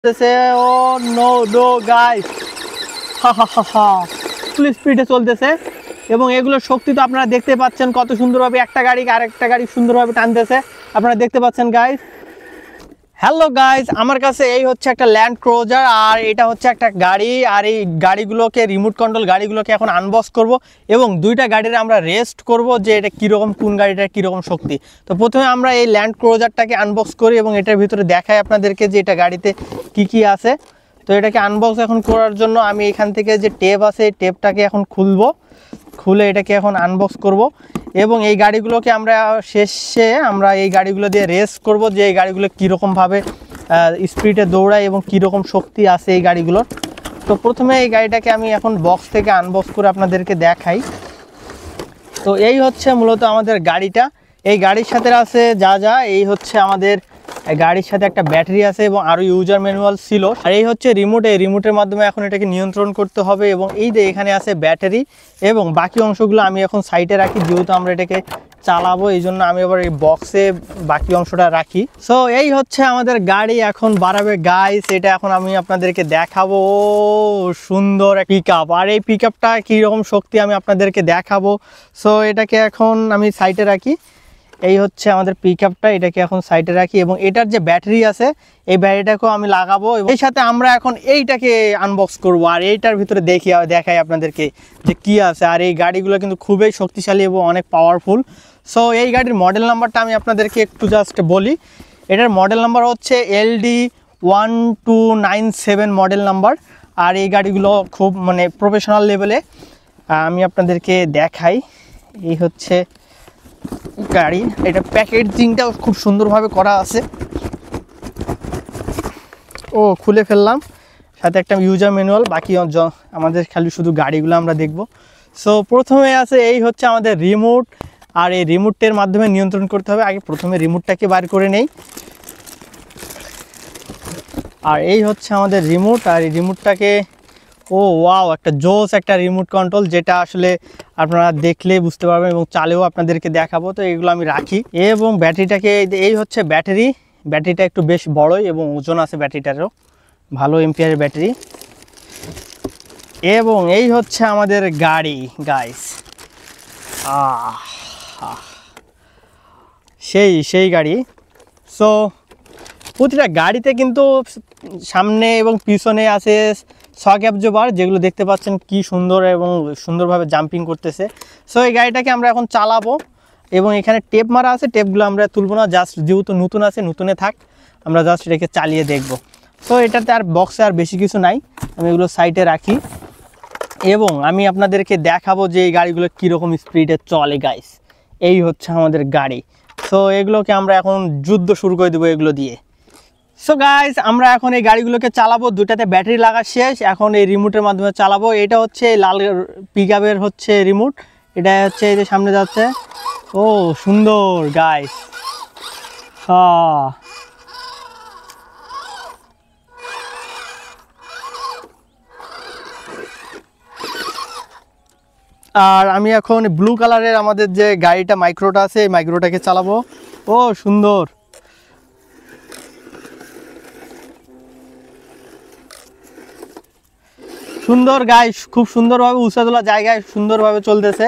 চলতেছে। ও no no guys, ফুল স্পিডে চলতেছে এবং এগুলোর শক্তি তো আপনারা দেখতে পাচ্ছেন কত সুন্দরভাবে একটা গাড়ি আরেকটা গাড়ি সুন্দরভাবে টানতেছে, আপনারা দেখতে পাচ্ছেন গাইস। হ্যালো গাইস, আমার কাছে এই হচ্ছে একটা ল্যান্ড ক্রুজার আর এটা হচ্ছে একটা গাড়ি। আর এই গাড়িগুলোকে রিমোট কন্ট্রোল গাড়িগুলোকে এখন আনবক্স করব এবং দুইটা গাড়ির আমরা রেস্ট করব যে এটা কীরকম, কোন গাড়িটার কীরকম শক্তি। তো প্রথমে আমরা এই ল্যান্ড ক্রুজারটাকে আনবক্স করি এবং এটার ভিতরে দেখাই আপনাদেরকে যে এটা গাড়িতে কি আছে। তো এটাকে আনবক্স এখন করার জন্য আমি এখান থেকে যে টেপ আছে এই টেপটাকে এখন খুলে এটাকে এখন আনবক্স করব এবং এই গাড়িগুলোকে আমরা শেষে এই গাড়িগুলো দিয়ে রেস করব যে এই গাড়িগুলো কীরকমভাবে স্পিডে দৌড়ায় এবং কীরকম শক্তি আছে এই গাড়িগুলোর। তো প্রথমে এই গাড়িটাকে আমি এখন বক্স থেকে আনবক্স করে আপনাদেরকে দেখাই। তো এই হচ্ছে মূলত আমাদের গাড়িটা। এই গাড়ির সাথে আছে যা এই হচ্ছে আমাদের গাড়ির সাথে একটা ব্যাটারি আছে এবং আরও ইউজার ম্যানুয়াল ছিল। আর এই হচ্ছে রিমোট, এই রিমোটের মাধ্যমে এখন এটাকে নিয়ন্ত্রণ করতে হবে এবং এই যে এখানে আছে ব্যাটারি এবং বাকি অংশগুলো আমি এখন সাইডে রাখি, যেহেতু আমরা এটাকে চালাবো এই জন্য আমি আবার এই বক্সে বাকি অংশটা রাখি। সো এই হচ্ছে আমাদের গাড়ি এখন বাড়াবে গাইস, এটা এখন আমি আপনাদেরকে দেখাবো। সুন্দর পিক আপ, আর এই পিক আপটা কীরকম শক্তি আমি আপনাদেরকে দেখাবো। সো এটাকে এখন আমি সাইডে রাখি। এই হচ্ছে আমাদের পিক আপটা, এটাকে এখন সাইডে রাখি এবং এটার যে ব্যাটারি আছে এই ব্যাটারিটাকেও আমি লাগাবো এবং এই সাথে আমরা এখন এইটাকে আনবক্স করব আর এইটার ভিতরে দেখাই আপনাদেরকে যে কি আছে। আর এই গাড়িগুলো কিন্তু খুবই শক্তিশালী এবং অনেক পাওয়ারফুল। সো এই গাড়ির মডেল নাম্বারটা আমি আপনাদেরকে একটু জাস্ট বলি। এটার মডেল নাম্বার হচ্ছে LD1297 মডেল নাম্বার। আর এই গাড়িগুলো খুব প্রফেশনাল লেভেলে আমি আপনাদেরকে দেখাই। এই হচ্ছে গাড়ি, এটা প্যাকেজিংটাও খুব সুন্দরভাবে করা আছে। ও খুলে ফেললাম, সাথে একটা ইউজার ম্যানুয়াল, বাকি আমাদের খালি শুধু গাড়িগুলো আমরা দেখব। সো প্রথমে আছে এই হচ্ছে আমাদের রিমোট, আর এই রিমোটের মাধ্যমে নিয়ন্ত্রণ করতে হবে। আগে প্রথমে রিমোটটাকে বার করে নেই। আর এই হচ্ছে আমাদের রিমোট, আর এই রিমোটটাকে ওয়াও, একটা জোস একটা রিমোট কন্ট্রোল, যেটা আসলে আপনারা দেখলে বুঝতে পারবেন এবং চালেও আপনাদেরকে দেখাবো। তো এগুলো আমি রাখি এবং ব্যাটারিটাকে, এই হচ্ছে ব্যাটারিটা একটু বেশ বড়ই এবং ওজন আছে ব্যাটারিটারও, ভালো এম্পিয়ারের ব্যাটারি। এবং এই হচ্ছে আমাদের গাড়ি গাইস, সেই গাড়ি। সো প্রতিটা গাড়িতে কিন্তু সামনে এবং পিছনে আছে শক অ্যাবজর্বার, যেগুলো দেখতে পাচ্ছেন কি সুন্দর এবং সুন্দরভাবে জাম্পিং করতেছে। সো এই গাড়িটাকে আমরা এখন চালাবো এবং এখানে টেপ মারা আছে, টেপগুলো আমরা তুলবো না, জাস্ট যেহেতু নতুন আছে নতুনে থাক, আমরা জাস্ট এটাকে চালিয়ে দেখব। সো এটাতে আর বক্সে আর বেশি কিছু নাই, আমি এগুলো সাইডে রাখি এবং আমি আপনাদেরকে দেখাবো যে এই গাড়িগুলো কীরকম স্পিডে চলে গাইস। এই হচ্ছে আমাদের গাড়ি। সো এগুলোকে আমরা এখন যুদ্ধ শুরু করে দেবো এগুলো দিয়ে। সো গাইস, আমরা এখন এই গাড়িগুলোকে চালাবো, দুটাতে ব্যাটারি লাগা শেষ, এখন এই রিমোটের মাধ্যমে চালাবো। এটা হচ্ছে লাল পিক আপের হচ্ছে রিমোট, এটা হচ্ছে এই যে সামনে যাচ্ছে। ও সুন্দর গাইস, আর আমি এখন ব্লু কালারের আমাদের যে গাড়িটা মাইক্রোটা আছে এই মাইক্রোটাকে চালাবো। ও সুন্দর, সুন্দর গাইস, খুব সুন্দরভাবে উঁচাদোলা জায়গায় সুন্দরভাবে চলতেছে।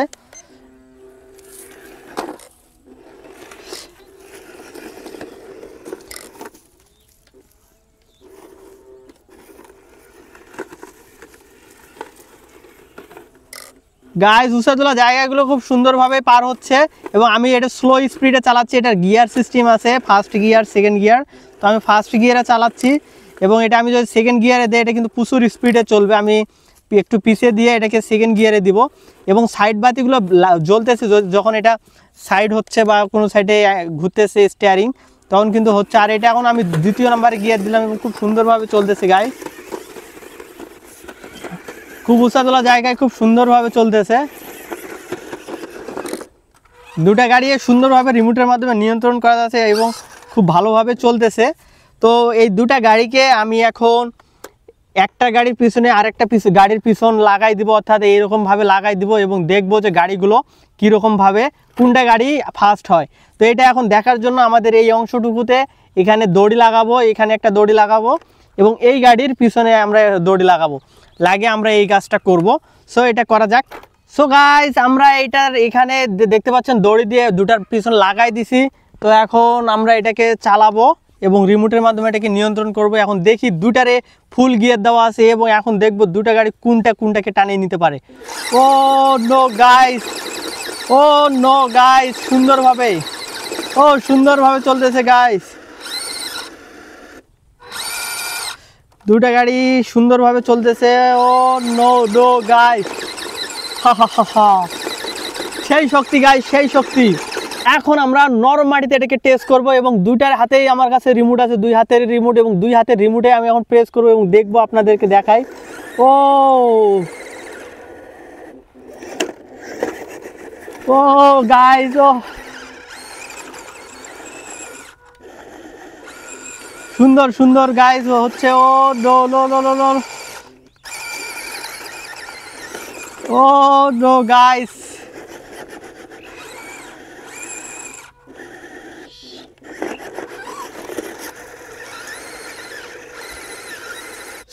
গাইস উঁচাদোলা জায়গাগুলো খুব সুন্দরভাবে পার হচ্ছে এবং আমি এটা স্লো স্পিডে চালাচ্ছি। এটার গিয়ার সিস্টেম আছে, ফার্স্ট গিয়ার সেকেন্ড গিয়ার। তো আমি ফার্স্ট গিয়ারে চালাচ্ছি এবং এটা আমি যদি সেকেন্ড গিয়ারে দিই এটা কিন্তু প্রচুর স্পিডে চলবে। আমি একটু পিছিয়ে দিয়ে এটাকে সেকেন্ড গিয়ারে দিব এবং সাইড বাতিগুলো জ্বলতেছে যখন এটা সাইড হচ্ছে বা কোনো সাইডে ঘুরতেছে স্টিয়ারিং, তখন কিন্তু হচ্ছে। আর এটা এখন আমি দ্বিতীয় নাম্বারে গিয়ার দিলাম এবং খুব সুন্দরভাবে চলতেছে গাইস, খুব উঁচাদোলা জায়গায় খুব সুন্দরভাবে চলতেছে। দুটা গাড়ি সুন্দরভাবে রিমোটের মাধ্যমে নিয়ন্ত্রণ করা যাচ্ছে এবং খুব ভালোভাবে চলতেছে। তো এই দুটা গাড়িকে আমি এখন একটা গাড়ির পিছনে আরেকটা গাড়ির পিছন লাগাই দিব, অর্থাৎ এইরকমভাবে লাগাই দিব এবং দেখবো যে গাড়িগুলো কীরকমভাবে কোনটা গাড়ি ফাস্ট হয়। তো এটা এখন দেখার জন্য আমাদের এই অংশটুকুতে এখানে দড়ি লাগাবো, এখানে একটা দড়ি লাগাবো এবং এই গাড়ির পিছনে আমরা দড়ি লাগাবো, লাগিয়ে আমরা এই কাজটা করব। সো এটা করা যাক। সো গাইস আমরা এটার এখানে দেখতে পাচ্ছেন দড়ি দিয়ে দুটার পিছন লাগাই দিছি। তো এখন আমরা এটাকে চালাবো এবং রিমোটের মাধ্যমে এটাকে নিয়ন্ত্রণ করব। এখন দেখি দুটারে ফুল গিয়ার দেওয়া আছে এবং এখন দেখব দুটা গাড়ি কোনটাকে টানিয়ে নিতে পারে। ও নো গাইস, ও নো গাইস, সুন্দরভাবে চলতেছে গাইস। দুটা গাড়ি সুন্দরভাবে চলতেছে। ও নো নো গাইস, সেই শক্তি গাইস, সেই শক্তি। এখন আমরা নরম মাটিতে এটাকে টেস্ট করব এবং দুইটার হাতেই আমার কাছে রিমোট আছে, দুই হাতের রিমোট, এবং দুই হাতের রিমোটে আমি এখন প্রেস করব এবং দেখবো, আপনাদেরকে দেখাই। ও ও গাইস, ও সুন্দর গাইস হচ্ছে। Oh no no no no no, oh no guys.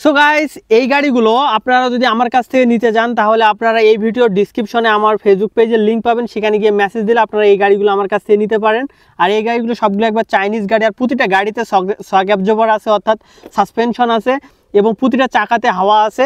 So guys এই গাড়িগুলো আপনারা যদি আমার কাছ থেকে নিতে যান তাহলে আপনারা এই ভিডিওর ডিসক্রিপশনে আমার ফেসবুক পেজের লিঙ্ক পাবেন, সেখানে গিয়ে মেসেজ দিলে আপনারা এই গাড়িগুলো আমার কাছ থেকে নিতে পারেন। আর এই গাড়িগুলো সবগুলো একবার চাইনিজ গাড়ি, আর প্রতিটা গাড়িতে শক অ্যাবজর্বার আছে, অর্থাৎ সাসপেনশন আছে, এবং প্রতিটা চাকাতে হাওয়া আছে।